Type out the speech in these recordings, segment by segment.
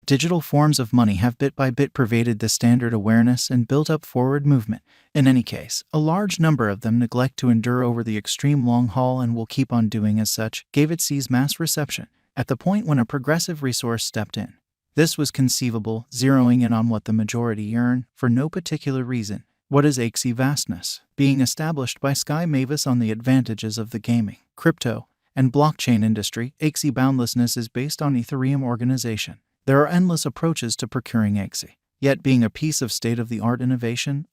Digital forms of money have bit by bit pervaded the standard awareness and built up forward movement. In any case, a large number of them neglect to endure over the extreme long haul and will keep on doing as such, gave Axie's mass reception at the point when a progressive resource stepped in. This was conceivable, zeroing in on what the majority earn, for no particular reason. What is Axie vastness? Being established by Sky Mavis on the advantages of the gaming, crypto, and blockchain industry, Axie boundlessness is based on Ethereum organization. There are endless approaches to procuring Axie, yet being a piece of state-of-the-art innovation,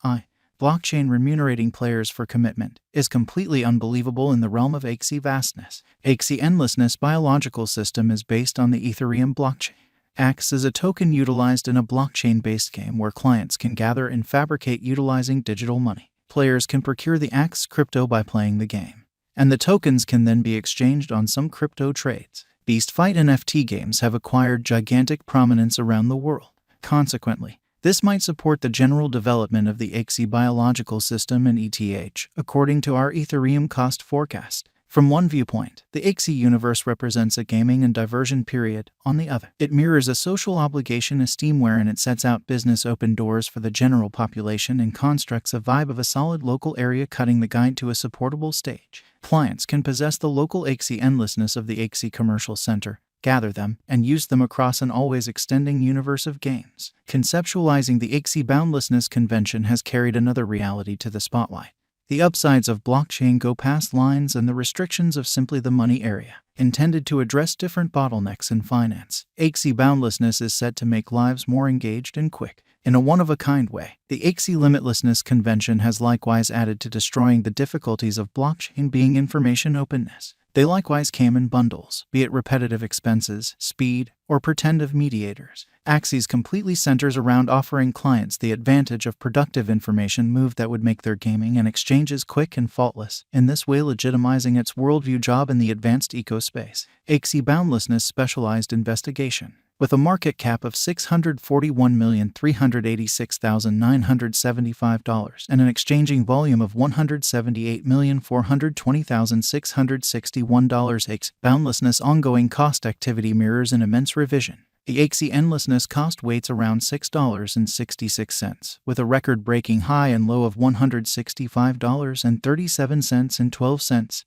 blockchain remunerating players for commitment, is completely unbelievable in the realm of Axie vastness. Axie endlessness biological system is based on the Ethereum blockchain. AXS is a token utilized in a blockchain-based game where clients can gather and fabricate utilizing digital money. Players can procure the AXS crypto by playing the game, and the tokens can then be exchanged on some crypto trades. Beast Fight NFT games have acquired gigantic prominence around the world. Consequently, this might support the general development of the Axie biological system in ETH, according to our Ethereum cost forecast. From one viewpoint, the Axie universe represents a gaming and diversion period. On the other, it mirrors a social obligation esteem wherein it sets out business open doors for the general population and constructs a vibe of a solid local area, cutting the guide to a supportable stage. Clients can possess the local Axie endlessness of the Axie commercial center, gather them, and use them across an always extending universe of games. Conceptualizing the Axie boundlessness convention has carried another reality to the spotlight. The upsides of blockchain go past lines and the restrictions of simply the money area. Intended to address different bottlenecks in finance, Axie boundlessness is set to make lives more engaged and quick. In a one-of-a-kind way, the Axie limitlessness convention has likewise added to destroying the difficulties of blockchain being information openness. They likewise came in bundles, be it repetitive expenses, speed, or pretend mediators. Axie completely centers around offering clients the advantage of productive information move that would make their gaming and exchanges quick and faultless, in this way legitimizing its worldview job in the advanced ecospace. Axie boundlessness specialized investigation. With a market cap of $641,386,975 and an exchanging volume of $178,420,661, Axie boundlessness ongoing cost activity mirrors an immense revision. The Axie endlessness cost weights around $6.66, with a record-breaking high and low of $165.37 and 12 cents.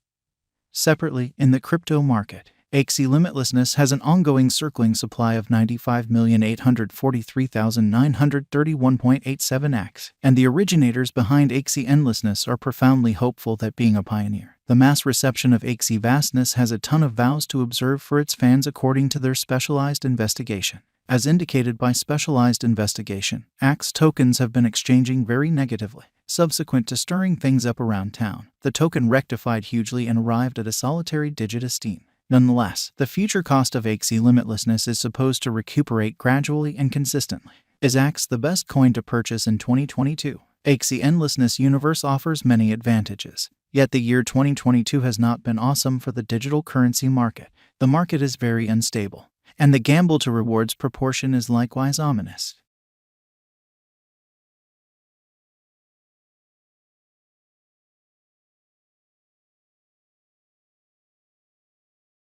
Separately, in the crypto market, Axie limitlessness has an ongoing circling supply of 95,843,931.87 AX, and the originators behind Axie endlessness are profoundly hopeful that being a pioneer, the mass reception of Axie vastness has a ton of vows to observe for its fans according to their specialized investigation. As indicated by specialized investigation, AXS tokens have been exchanging very negatively. Subsequent to stirring things up around town, the token rectified hugely and arrived at a solitary digit esteem. Nonetheless, the future cost of Axie limitlessness is supposed to recuperate gradually and consistently. Is AXS the best coin to purchase in 2022? Axie endlessness universe offers many advantages. Yet the year 2022 has not been awesome for the digital currency market. The market is very unstable, and the gamble to rewards proportion is likewise ominous.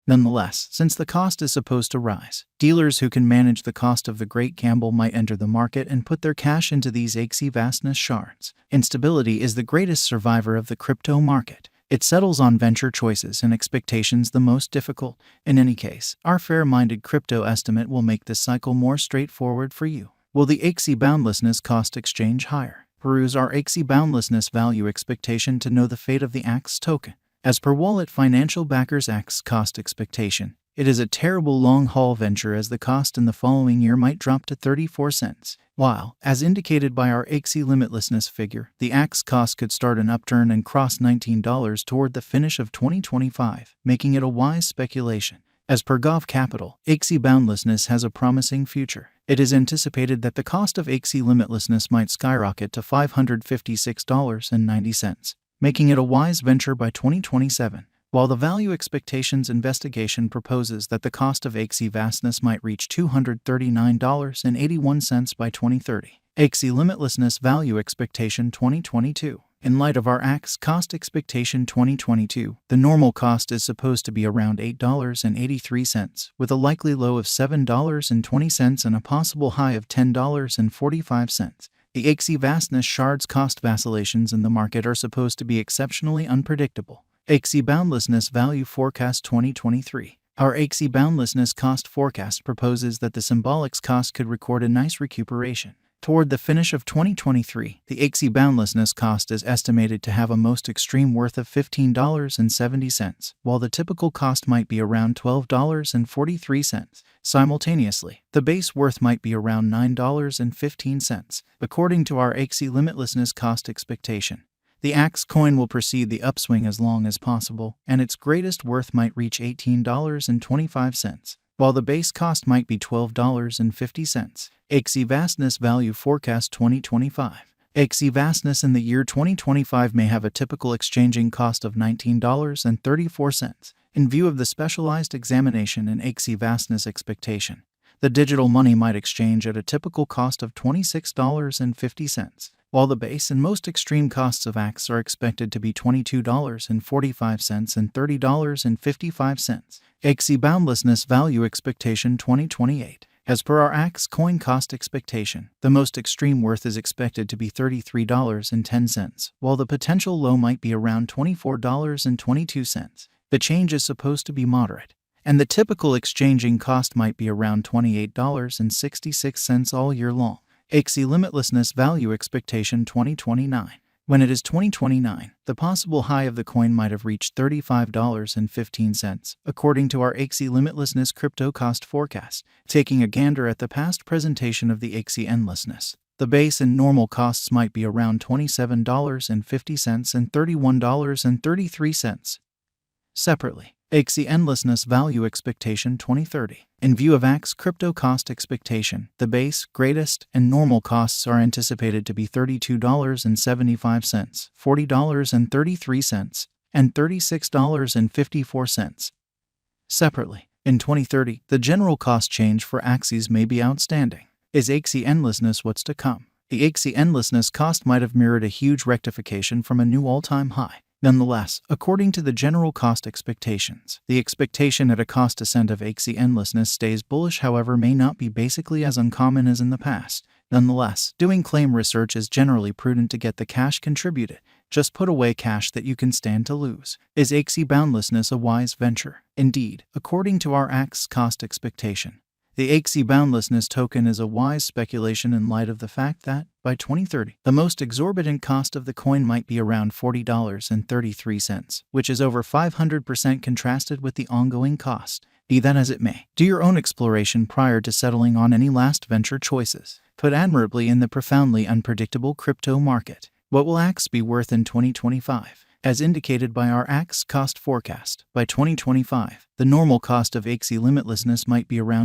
Nonetheless, since the cost is supposed to rise, dealers who can manage the cost of the great gamble might enter the market and put their cash into these Axie vastness shards. Instability is the greatest survivor of the crypto market. It settles on venture choices and expectations the most difficult. In any case, our fair-minded crypto estimate will make this cycle more straightforward for you. Will the Axie boundlessness cost exchange higher? Peruse our Axie boundlessness value expectation to know the fate of the AXS token. As per Wallet Financial Backers AXS cost expectation, it is a terrible long-haul venture as the cost in the following year might drop to 34 cents, while, as indicated by our Axie limitlessness figure, the AXS cost could start an upturn and cross $19 toward the finish of 2025, making it a wise speculation. As per Gov Capital, Axie boundlessness has a promising future. It is anticipated that the cost of Axie limitlessness might skyrocket to $556.90. Making it a wise venture by 2027, while the value expectations investigation proposes that the cost of Axie vastness might reach $239.81 by 2030. Axie limitlessness value expectation 2022. In light of our AXE cost expectation 2022, the normal cost is supposed to be around $8.83, with a likely low of $7.20 and a possible high of $10.45. The Axie vastness shards cost vacillations in the market are supposed to be exceptionally unpredictable. Axie boundlessness value forecast 2023. Our Axie boundlessness cost forecast proposes that the symbolics cost could record a nice recuperation. Toward the finish of 2023, the Axie boundlessness cost is estimated to have a most extreme worth of $15.70, while the typical cost might be around $12.43. Simultaneously, the base worth might be around $9.15, according to our Axie limitlessness cost expectation. The Axe coin will proceed the upswing as long as possible, and its greatest worth might reach $18.25, while the base cost might be $12.50. Axie vastness value forecast 2025. Axie vastness in the year 2025 may have a typical exchanging cost of $19.34. In view of the specialized examination and Axie vastness expectation, the digital money might exchange at a typical cost of $26.50, while the base and most extreme costs of AXE are expected to be $22.45 and $30.55. Axie boundlessness value expectation 2028. As per our AXE coin cost expectation, the most extreme worth is expected to be $33.10, while the potential low might be around $24.22. The change is supposed to be moderate, and the typical exchanging cost might be around $28.66 all year long. Axie limitlessness value expectation 2029. When it is 2029, the possible high of the coin might have reached $35.15, according to our Axie limitlessness crypto cost forecast. Taking a gander at the past presentation of the Axie endlessness, the base and normal costs might be around $27.50 and $31.33. Separately, Axie endlessness value expectation 2030. In view of AXE crypto cost expectation, the base, greatest, and normal costs are anticipated to be $32.75, $40.33, and $36.54. Separately, in 2030, the general cost change for Axies may be outstanding. Is Axie endlessness what's to come? The Axie endlessness cost might have mirrored a huge rectification from a new all-time high. Nonetheless, according to the general cost expectations, the expectation at a cost ascent of Axie endlessness stays bullish, however, may not be basically as uncommon as in the past. Nonetheless, doing claim research is generally prudent to get the cash contributed. Just put away cash that you can stand to lose. Is Axie boundlessness a wise venture? Indeed, according to our AXE cost expectation, the Axie boundlessness token is a wise speculation in light of the fact that, by 2030, the most exorbitant cost of the coin might be around $40.33, which is over 500% contrasted with the ongoing cost. Be that as it may, do your own exploration prior to settling on any last venture choices. Put admirably in the profoundly unpredictable crypto market. What will AXE be worth in 2025? As indicated by our AXE cost forecast, by 2025, the normal cost of Axie limitlessness might be around